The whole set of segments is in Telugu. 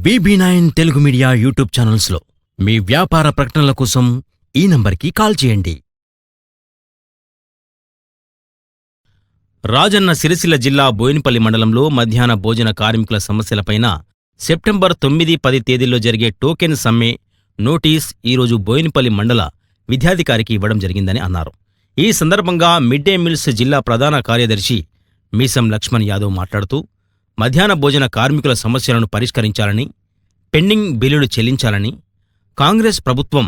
BB9 తెలుగు మీడియా యూట్యూబ్ ఛానల్స్లో మీ వ్యాపార ప్రకటనల కోసం ఈ నంబర్కి కాల్ చేయండి. రాజన్న సిరిసిల్ల జిల్లా బోయినపల్లి మండలంలో మధ్యాహ్న భోజన కార్మికుల సమస్యలపైన సెప్టెంబర్ 9-10 తేదీల్లో జరిగే టోకెన్ సమ్మె నోటీస్ ఈరోజు బోయినపల్లి మండల విద్యాధికారికి ఇవ్వడం జరిగిందని అన్నారు. ఈ సందర్భంగా మిడ్ డే మీల్స్ జిల్లా ప్రధాన కార్యదర్శి మీసం లక్ష్మణ్ యాదవ్ మాట్లాడుతూ మధ్యాహ్న భోజన కార్మికుల సమస్యలను పరిష్కరించాలని, పెండింగ్ బిల్లులు చెల్లించాలని, కాంగ్రెస్ ప్రభుత్వం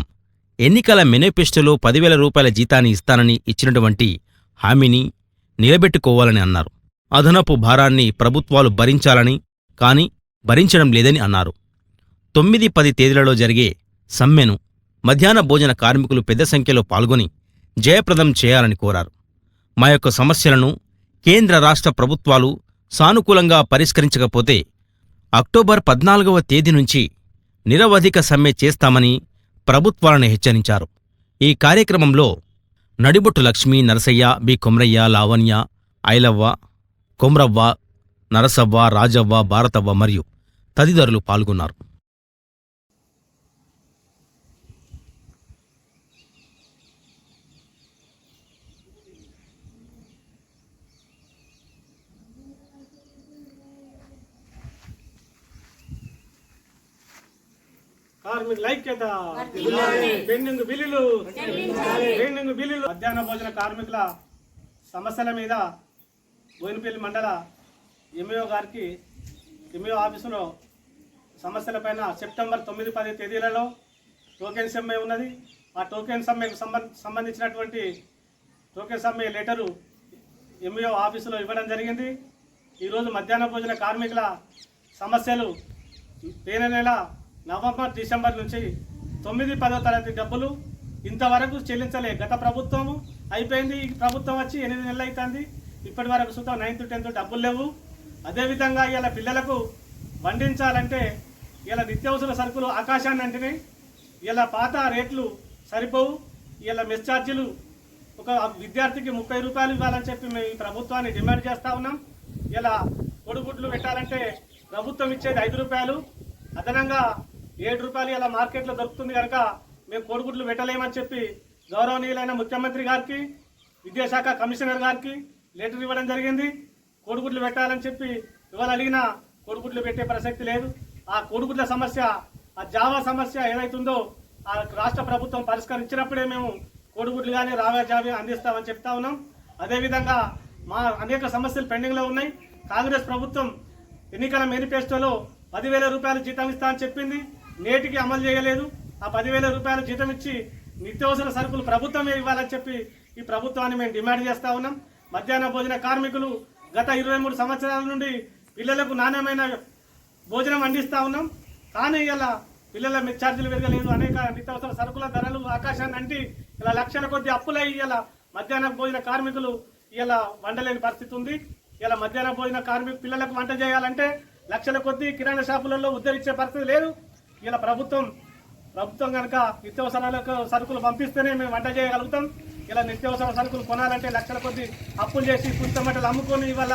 ఎన్నికల మేనిఫెస్టోలో 10,000 రూపాయల జీతాన్ని ఇస్తానని ఇచ్చినటువంటి హామీని నిలబెట్టుకోవాలని అన్నారు. అదనపు భారాన్ని ప్రభుత్వాలు భరించాలని, కానీ భరించడం లేదని అన్నారు. 9-10 తేదీలలో జరిగే సమ్మెను మధ్యాహ్న భోజన కార్మికులు పెద్ద సంఖ్యలో పాల్గొని జయప్రదం చేయాలని కోరారు. మా యొక్క సమస్యలను కేంద్ర రాష్ట్ర ప్రభుత్వాలు సానుకూలంగా పరిష్కరించకపోతే అక్టోబర్ 14వ తేదీ నుంచి నిరవధిక సమ్మె చేస్తామని ప్రభుత్వాలను హెచ్చరించారు. ఈ కార్యక్రమంలో నడిబొట్టు లక్ష్మి, నరసయ్య, బి కొమ్రయ్య, లావణ్య, ఐలవ్వ, కొమ్రవ్వ, నరసవ్వ, రాజవ్వ, భారతవ్వ మరియు తదితరులు పాల్గొన్నారు. కార్మికుల ఐక్యత, పెండింగ్ బిల్లులు, మధ్యాహ్న భోజన కార్మికుల సమస్యల మీద బోయినపల్లి మండల ఎంఈఓ గారికి ఎంఈఓ ఆఫీసులో సమస్యలపైన సెప్టెంబర్ 9-10 తేదీలలో టోకెన్ సమ్మె ఉన్నది. ఆ టోకెన్ సమ్మెకు సంబంధించినటువంటి టోకెన్ సమ్మె లెటరు ఎంఈఓ ఆఫీసులో ఇవ్వడం జరిగింది. ఈరోజు మధ్యాహ్న భోజన కార్మికుల సమస్యలు పోయిన నెల నవంబర్, డిసెంబర్ నుంచి 9-10వ తరగతి డబ్బులు ఇంతవరకు చెల్లించలే. గత ప్రభుత్వము అయిపోయింది, ఈ ప్రభుత్వం వచ్చి 8 నెలలు అవుతుంది. ఇప్పటి వరకు సుతం 9th, 10th డబ్బులు లేవు. అదేవిధంగా ఇలా పిల్లలకు వండించాలంటే ఇలా నిత్యావసర సరుకులు ఆకాశాన్ని అంటినాయి. ఇలా పాత రేట్లు సరిపోవు. ఇలా మెస్ ఛార్జీలు ఒక విద్యార్థికి 30 రూపాయలు ఇవ్వాలని చెప్పి మేము ఈ ప్రభుత్వాన్ని డిమాండ్ చేస్తూ ఉన్నాం. ఇలా కొడుగుడ్లు పెట్టాలంటే ప్రభుత్వం ఇచ్చేది 5 రూపాయలు, అదనంగా 7 రూపాయలు ఇలా మార్కెట్లో దొరుకుతుంది కనుక మేము కోడిగుడ్లు పెట్టలేమని చెప్పి గౌరవనీయులైన ముఖ్యమంత్రి గారికి, విద్యాశాఖ కమిషనర్ గారికి లెటర్ ఇవ్వడం జరిగింది. కోడిగుడ్లు పెట్టాలని చెప్పి ఇవాళ అడిగినా కోడిగుడ్లు పెట్టే ప్రసక్తి లేదు. ఆ కోడిగుడ్ల సమస్య, ఆ జావా సమస్య ఏదైతుందో ఆ రాష్ట్ర ప్రభుత్వం పరిష్కరించినప్పుడే మేము కోడిగుడ్లు కానీ రావా జావా అందిస్తామని చెప్తా ఉన్నాం. అదేవిధంగా మా అనేక సమస్యలు పెండింగ్లో ఉన్నాయి. కాంగ్రెస్ ప్రభుత్వం ఎన్నికల మేనిఫెస్టోలో 10,000 రూపాయలు జీతం ఇస్తా అని చెప్పింది, నేటికి అమలు చేయలేదు. ఆ 10,000 రూపాయలు జీతం ఇచ్చి నిత్యావసర సరుకులు ప్రభుత్వమే ఇవ్వాలని చెప్పి ఈ ప్రభుత్వాన్ని మేము డిమాండ్ చేస్తూ ఉన్నాం. మధ్యాహ్న భోజన కార్మికులు గత 23 సంవత్సరాల నుండి పిల్లలకు నాణ్యమైన భోజనం అందిస్తూ ఉన్నాం. కానీ ఇలా పిల్లల ఛార్జీలు పెరగలేదు. అనేక నిత్యావసర సరుకుల ధరలు ఆకాశాన్ని అంటి ఇలా లక్షల కొద్ది అప్పులై ఇలా మధ్యాహ్న భోజన కార్మికులు ఇలా వండలేని పరిస్థితి ఉంది. ఇలా మధ్యాహ్న భోజన పిల్లలకు వంట చేయాలంటే లక్షల కొద్ది కిరాణా షాపులలో ఉద్ధరించే పరిస్థితి లేదు. ఇలా ప్రభుత్వం కనుక నిత్యావసర సరుకులు పంపిస్తేనే మేము వంట చేయగలుగుతాం. ఇలా నిత్యావసర సరుకులు కొనాలంటే లక్షల కొద్ది అప్పులు చేసి పుస్తమట్టలు అమ్ముకొని ఇవాళ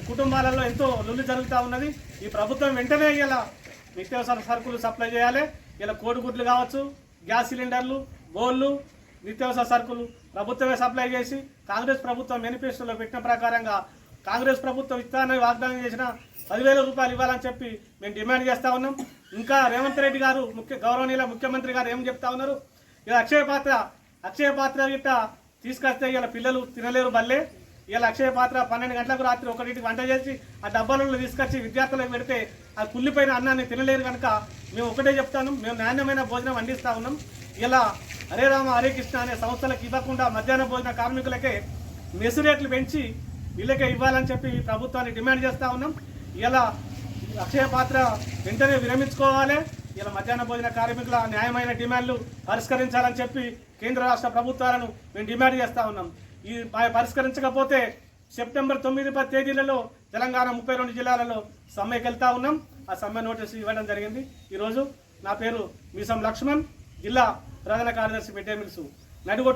కుటుంబాలలో ఎంతో లొల్లి జరుగుతూ ఉన్నది. ఈ ప్రభుత్వం వెంటనే ఇలా నిత్యావసర సరుకులు సప్లై చేయాలి. ఇలా కోడిగుడ్లు కావచ్చు, గ్యాస్ సిలిండర్లు, బోళ్ళు, నిత్యావసర సరుకులు ప్రభుత్వమే సప్లై చేసి కాంగ్రెస్ ప్రభుత్వం మేనిఫెస్టోలో పెట్టిన ప్రకారంగా కాంగ్రెస్ ప్రభుత్వం ఇస్తానని వాగ్దానం చేసిన 10,000 రూపాయలు ఇవ్వాలని చెప్పి మేము డిమాండ్ చేస్తూ ఉన్నాం. ఇంకా రేవంత్ రెడ్డి గారు గౌరవనీయుల ముఖ్యమంత్రి గారు ఏం చెప్తా ఉన్నారు, ఇలా అక్షయ పాత్ర గిట్ట తీసుకొస్తే ఇలా పిల్లలు తినలేరు బల్లే. ఇలా అక్షయ పాత్ర 12 గంటలకు రాత్రి 1ంటికి వంట చేసి ఆ డబ్బాలలో తీసుకొచ్చి విద్యార్థులకు పెడితే ఆ కుళ్ళిపోయిన అన్నాన్ని తినలేరు కనుక మేము ఒకటే చెప్తాను, మేము నాణ్యమైన భోజనం అందిస్తూ ఉన్నాం. ఇలా హరే రామ హరే కృష్ణ అనే సంస్థలకు ఇవ్వకుండా మధ్యాహ్న భోజన కార్మికులకే మెస్ రేట్లు పెంచి వీళ్ళకే ఇవ్వాలని చెప్పి ప్రభుత్వాన్ని డిమాండ్ చేస్తూ ఉన్నాం. ఇలా అక్షయ పాత్ర వెంటనే విరమించుకోవాలి. ఇలా మధ్యాహ్న భోజన కార్మికుల న్యాయమైన డిమాండ్లు పరిష్కరించాలని చెప్పి కేంద్ర రాష్ట్ర ప్రభుత్వాలను మేము డిమాండ్ చేస్తూ ఉన్నాం. ఈ పరిష్కరించకపోతే సెప్టెంబర్ 9-10 తేదీలలో తెలంగాణ 32 జిల్లాలలో సమ్మెకి వెళ్తా ఉన్నాం. ఆ సమ్మె నోటీసు ఇవ్వడం జరిగింది. ఈరోజు నా పేరు మీసం లక్ష్మణ్, జిల్లా ప్రధాన కార్యదర్శి మిడ్ డే మీల్స్, నడిగొట్టు